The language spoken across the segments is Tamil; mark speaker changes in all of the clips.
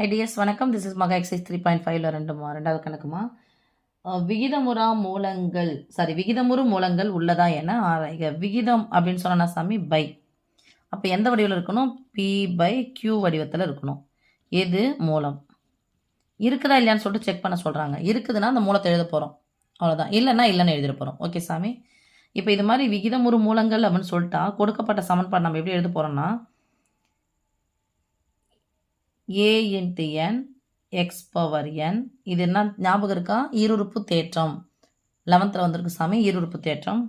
Speaker 1: ஐடிஎஸ் வணக்கம். திஸ் இஸ் மகா எக்ஸைஸ் 3.5ல ரெண்டாவது கணக்குமா. விகிதமுறு மூலங்கள் உள்ளதா என ஆராய்க. விகிதம் அப்படின்னு சொன்னா சாமி பை. அப்போ எந்த வடிவில் இருக்கணும்? P/Q வடிவத்தில் இருக்கணும். எது மூலம் இருக்குதா இல்லையான்னு சொல்லிட்டு செக் பண்ண சொல்கிறாங்க. இருக்குதுன்னா அந்த மூலத்தை எழுத போகிறோம், அவ்வளோதான். இல்லைன்னா இல்லைன்னு எழுதிட போகிறோம். ஓகே சாமி. இப்போ இது மாதிரி விகிதமுறு மூலங்கள் அப்படின்னு சொல்லிட்டா கொடுக்கப்பட்ட சமன்பாடு நம்ம எப்படி எழுத போகிறோம்னா a into n x power n. இது என்ன ஞாபகம் இருக்கா? ஈருறுப்பு தேற்றம் 11th வந்திருக்கு சாமி. ஈருறுப்பு தேற்றம்.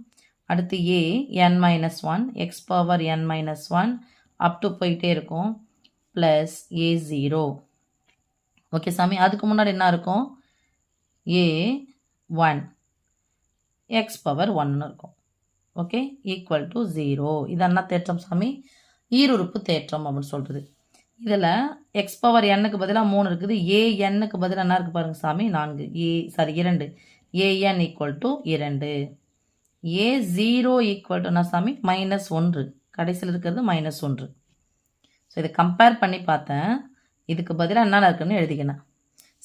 Speaker 1: அடுத்து a n minus 1 x power n minus 1 up to போயிட்டே இருக்கும் ப்ளஸ் a0. ஓகே சாமி. அதுக்கு முன்னாடி என்ன இருக்கும்? a1 x power 1 இருக்கும். Okay, equal to 0. இது என்ன தேற்றம் சாமி? ஈருறுப்பு தேற்றம் அப்படின்னு சொல்கிறது. இதில் எக்ஸ் பவர் எண்ணுக்கு பதிலாக 3 இருக்குது. ஏஎன்னுக்கு பதிலாக என்ன இருக்குது பாருங்கள் சாமி? 4. 2. AN equal to 2. A0 equal to என்ன சாமி? -1. கடைசியில் இருக்கிறது -1. ஸோ இதை கம்பேர் பண்ணி பார்த்தேன். இதுக்கு பதிலாக என்ன இருக்குன்னு எழுதிக்கினேன்.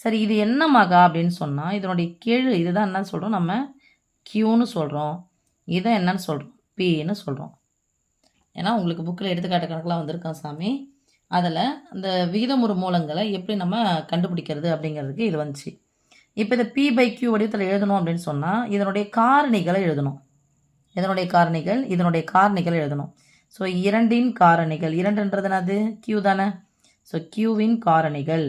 Speaker 1: சரி, இது என்ன மகா அப்படின்னு சொன்னால் இதனுடைய கீழ் இதுதான் என்னன்னு சொல்கிறோம் நம்ம? Qன்னு சொல்கிறோம். இதை என்னன்னு சொல்கிறோம்? Pன்னு சொல்கிறோம். ஏன்னா உங்களுக்கு புக்கில் எடுத்துக்காட்டு கணக்கெலாம் வந்திருக்கான் சாமி. அதில் அந்த விகிதமுறு மூலங்களை எப்படி நம்ம கண்டுபிடிக்கிறது அப்படிங்கிறதுக்கு இது வந்துச்சு. இப்போ இதை P/Q வடிவத்தில் எழுதணும் அப்படின்னு சொன்னால் இதனுடைய காரணிகளை எழுதணும். இதனுடைய காரணிகள் எழுதணும். ஸோ 2இன் காரணிகள். 2ன்றது என்னது? Q தானே. ஸோ Qவின் காரணிகள்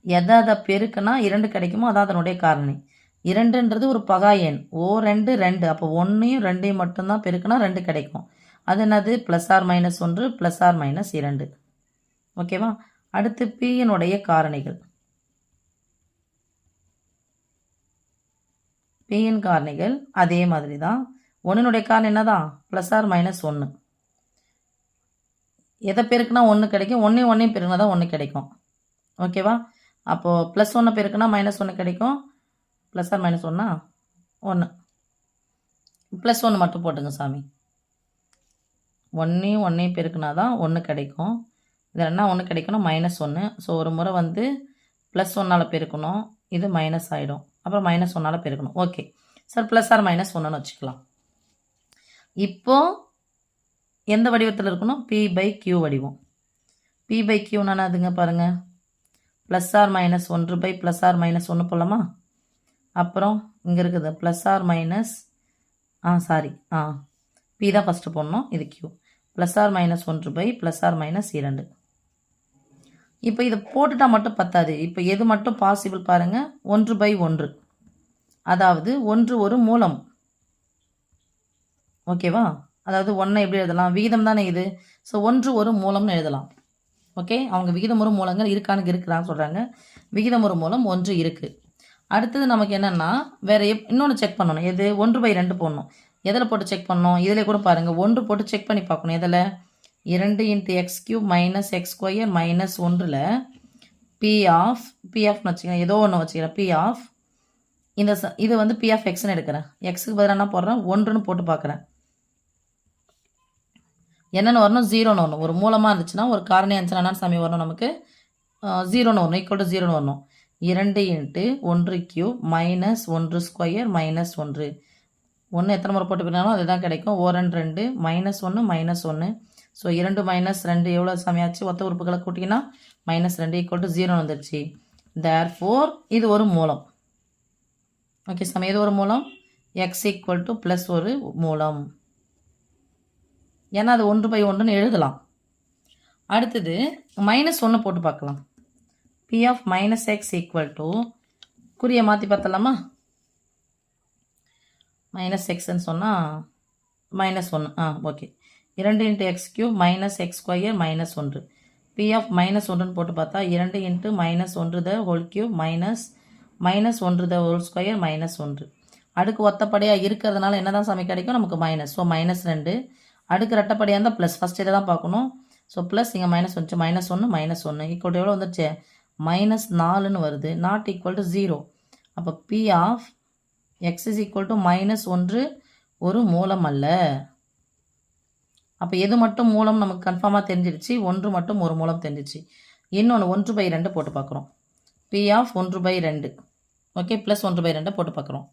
Speaker 1: எதை பெருக்குன்னா 2 கிடைக்குமோ அதான் அதனுடைய காரணி. 2ன்றது ஒரு பகா எண். O2 2. அப்போ 1ஐயும் 2ஐயும் மட்டும்தான் பெருக்குனா 2 கிடைக்கும். அது என்னது? +/-1 +/-2. ஓகேவா? அடுத்து Pயினுடைய காரணிகள். Pயின் காரணிகள் அதே மாதிரி தான். 1னுடைய காரணி என்னதான்? +/-1. எதை பெருக்குனா 1 கிடைக்கும்? 1ஐயும் பெருக்குனா தான் 1 கிடைக்கும். ஓகேவா? அப்போது +1 பெருக்குனா -1 கிடைக்கும். +/-1 1. +1 மட்டும் போட்டுங்க சாமி. 1ஐயும் பெருக்குனா தான் 1 கிடைக்கும். இதில் என்ன 1 கிடைக்கணும்? -1. ஸோ ஒரு முறை வந்து +1ஆல் பெருக்கணும். இது மைனஸ் ஆகிடும். அப்புறம் -1ஆல் பெருக்கணும். ஓகே சார், +/-1ன்னு வச்சுக்கலாம். இப்போது எந்த வடிவத்தில் இருக்கணும்? P/Q வடிவம். P/Qன்னா அதுங்க பாருங்கள். +/-1 +/-1 போடலாமா? அப்புறம் இங்கே இருக்குது P தான் ஃபஸ்ட்டு போடணும். இது Q. +/-1 +/-2. இப்போ இதை போட்டுட்டா மட்டும் பத்தாது. இப்போ எது மட்டும் பாசிபிள் பாருங்கள்? 1/1. அதாவது 1 ஒரு மூலம். ஓகேவா? அதாவது 1 எப்படி எழுதலாம்? விகிதம் தானே இது. ஸோ 1 ஒரு மூலம்னு எழுதலாம். ஓகே, அவங்க விகிதமுறு மூலங்கள் இருக்குதான்னு சொல்கிறாங்க. விகிதமுறு மூலம் 1 இருக்குது. அடுத்தது நமக்கு என்னென்னா வேறு இன்னொன்று செக் பண்ணணும். எது? 1/2 போடணும். எதில் போட்டு செக் பண்ணணும்? இதில் கூட பாருங்கள். 1 போட்டு செக் பண்ணி பார்க்கணும். எதில்? 2 × x³ - x² - 1ல் P/Pன்னு வச்சுக்கிறேன். ஏதோ ஒன்று வச்சுக்கிறேன். P/, இது வந்து P/xன்னு எடுக்கிறேன். எக்ஸுக்கு பதிலாக என்ன போடுறேன்? 1ன்னு போட்டு பார்க்குறேன். என்னென்னு வரணும்? 0ன்னு வரணும். ஒரு மூலமாக இருந்துச்சுன்னா ஒரு காரணி இருந்துச்சுன்னா என்ன சாமி வரணும் நமக்கு? 0ன்னு வரணும். ஈக்குவல் டு 0ன்னு வரணும். 2 × 1³ - 1² - 1. 1 எத்தனை முறை போட்டு பின்னாலும் அதுதான் கிடைக்கும். O2 2 -1 -1. ஸோ 2 - 2 எவ்வளோ சமையாச்சு? ஒத்த உறுப்புகளை கூட்டிங்கன்னா -2 ஈக்குவல் டு 0 வந்துடுச்சு. தேர்ஃபோர் இது ஒரு மூலம். ஓகே சாமி, இது ஒரு மூலம். x ஈக்குவல் டு ப்ளஸ் ஒரு மூலம். ஏன்னா அது 1/1ன்னு எழுதலாம். அடுத்தது -1 போட்டு பார்க்கலாம். P(-x) ஈக்குவல் டு குறியை மாற்றி பார்த்தலாமா? -xன்னு சொன்னால் -1. ஓகே. 2 × x³ - x² - 1. P(-1ன்னு போட்டு பார்த்தா 2 × -1 the whole cube -1 the whole square -1. அடுக்கு ஒத்தப்படையாக இருக்கிறதுனால என்ன தான் சாமி கிடைக்கும் நமக்கு? மைனஸ். ஸோ -2. அடுக்கு ரெட்டப்படையாக இருந்தால் ப்ளஸ். ஃபஸ்ட் இதை தான் பார்க்கணும். ஸோ ப்ளஸ் இங்கே மைனஸ் வந்துச்சு. -1 ஈக்குவல் டு எவ்வளோ வந்துடுச்சு? -4ன்னு வருது. Not equal to 0. அப்போ P(x) = -1 ஒரு மூலம் அல்ல. அப்போ எது மட்டும் மூலம் நமக்கு கன்ஃபார்மாக தெரிஞ்சிடுச்சு? 1 மட்டும் ஒரு மூலம் தெரிஞ்சிடுச்சு. இன்னொன்று 1/2 போட்டு பார்க்குறோம். பி ஆஃப் 1/2 ஓகே ப்ளஸ் 1/2 போட்டு பார்க்குறோம்.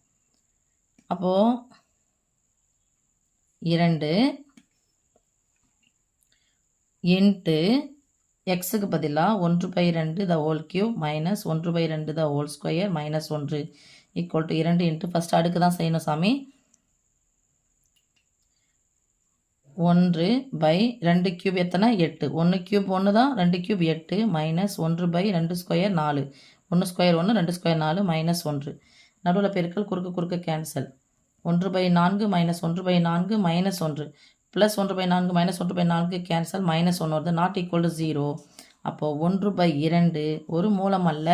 Speaker 1: அப்போது 2 இன்ட்டு எக்ஸுக்கு பதிலாக 1/2 the whole cube minus 1/2 the whole square minus 1 equal to 2 into first அடுக்கு தான் செய்யணும் சாமி. 1/2 கியூப் எத்தனை 8, 1 கியூப் 1 தான், 2 cube 8 minus 1/2 square 4, 1 square 1, 2 square 4 minus 1. நடுவில் பெருக்கல் குறுக்கு cancel. 1/4 minus 1/4 minus 1 plus 1/4 minus 1/4 cancel minus 1 வருது, நாட் ஈக்குவல் டு 0. அப்போது 1/2 ஒரு மூலம் அல்ல.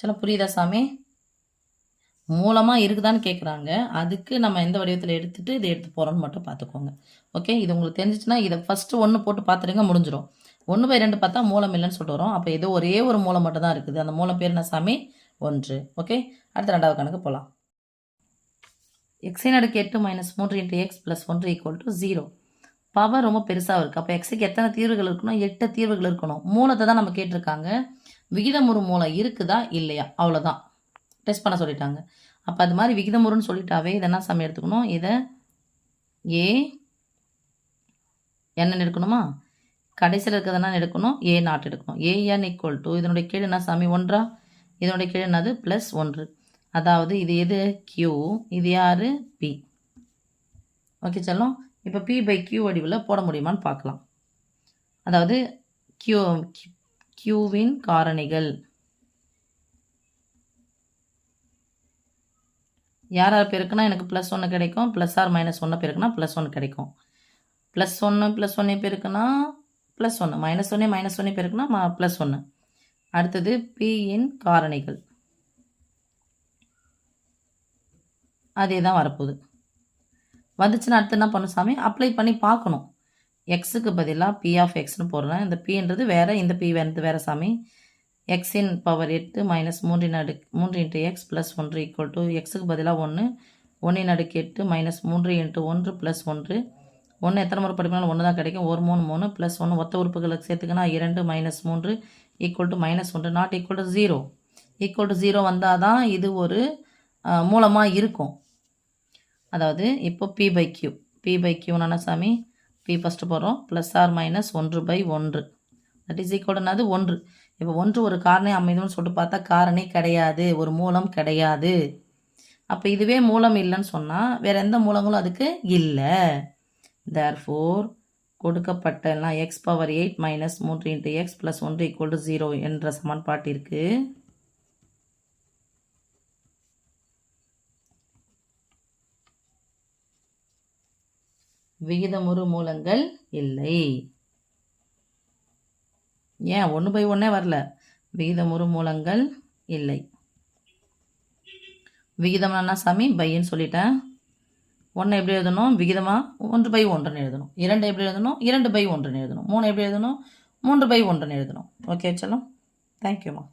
Speaker 1: சில புரியுதா சாமி? மூலமாக இருக்குதான்னு கேட்குறாங்க. அதுக்கு நம்ம எந்த வடிவத்தில் எடுத்துகிட்டு இதை எடுத்து போகிறோன்னு மட்டும் பார்த்துக்கோங்க. ஓகே, இது உங்களுக்கு தெரிஞ்சிச்சுன்னா இதை ஃபஸ்ட்டு 1 போட்டு பார்த்துடுங்க, முடிஞ்சிடும். 1/2 பார்த்தா மூலம் இல்லைன்னு சொல்லிட்டு வரோம். அப்போ ஏதோ ஒரே ஒரு மூலம் மட்டும் தான் இருக்குது. அந்த மூலம் பேர் என்ன சாமி? 1. ஓகே, அடுத்த 2வது கணக்கு போகலாம். எக்ஸின் அடுக்கு 8 minus 3 into X plus 1 equal to 0. Power ரொம்ப பெருசாக இருக்குது. அப்போ எக்ஸுக்கு எத்தனை தீர்வுகள் இருக்கணும்? 8 தீர்வுகள் இருக்கணும். மூலத்தை தான் நம்ம கேட்டிருக்காங்க. விகிதமுறு மூலம் இருக்குதா இல்லையா அவ்வளோதான் டெஸ்ட் பண்ண சொல்லிட்டாங்க. அப்போ அது மாதிரி விகிதமுறுன்னு சொல்லிட்டாவே இதை என்ன சாமி எடுத்துக்கணும்? இதை ஏ என்னன்னு எடுக்கணுமா? கடைசியில் இருக்கிறதுனா எடுக்கணும், ஏ நாட் எடுக்கணும். ஏஎன் ஈக்குவல் டு இதனுடைய கீழே என்ன சாமி? 1. இதனுடைய கீழே என்னது? ப்ளஸ் 1. அதாவது இது எது? கியூ. இது யார்? பி. ஓகே செல்லம், இப்போ P/Q வடிவில் போட முடியுமான்னு பார்க்கலாம். அதாவது கியூவின் காரணிகள் யார் யார் பெருக்குனா எனக்கு ப்ளஸ் 1 கிடைக்கும், ப்ளஸ் ஆர் மைனஸ் 1 பெருக்குனா ப்ளஸ் 1 கிடைக்கும். ப்ளஸ் 1 பெருக்குனா ப்ளஸ் 1, மைனஸ் 1 பெருக்குனா ப்ளஸ் 1. அடுத்தது பியின் காரணிகள், அதே தான் வரப்போகுது. வந்துச்சுன்னா அடுத்து என்ன பண்ணும் சாமி? அப்ளை பண்ணி பார்க்கணும். எக்ஸுக்கு பதிலாக பி ஆஃப் எக்ஸ்னு போடுறேன். இந்த பின்றது வேறு, இந்த பி வேறு சாமி. எக்ஸின் power 8 minus 3 into X plus 1 equal to எக்ஸுக்கு பதிலாக 1, 1 அடுக்கு 8 மைனஸ் 3 இன்ட்டு 1 ப்ளஸ் 1. 1 எத்தனை முறை படிக்கணும்? 1 தான் கிடைக்கும். 1 3 3 ப்ளஸ் 1 ஒத்த உறுப்புகளுக்கு சேர்த்துக்கினா 2 minus 3 equal to minus 1 not equal to 0. Equal to 0 வந்தால் தான் இது ஒரு மூலமாக இருக்கும். அதாவது இப்போ P/Q என்ன சாமி? P ஃபஸ்ட்டு போடுறோம், plus r minus 1/1 that is equal to 1. இப்போ 1 ஒரு காரணி அமைதுன்னு சொல்லிட்டு பார்த்தா காரணி கிடையாது, ஒரு மூலம் கிடையாது. அப்போ இதுவே மூலம் இல்லைன்னு சொன்னால் வேறு எந்த மூலங்களும் அதுக்கு இல்லை. தேர்ஃபோர் கொடுக்கப்பட்ட எல்லாம் x⁸ minus 3 into X plus 1 equal to 0 என்ற சமன்பாட்டிற்கு விகிதமுறு மூலங்கள் இல்லை. ஏன் 1/1 வரல? விகிதமுறு மூலங்கள் இல்லை. விகிதம்னா சாமி பைன்னு சொல்லிட்டேன். 1 எப்படி எழுதணும்? விகிதமாக 1/1 எழுதணும். 2 எப்படி எழுதணும்? 2/1 எழுதணும். 3 எப்படி எழுதணும்? 3/1 எழுதணும். ஓகே செல்லம், தேங்க்யூம்மா.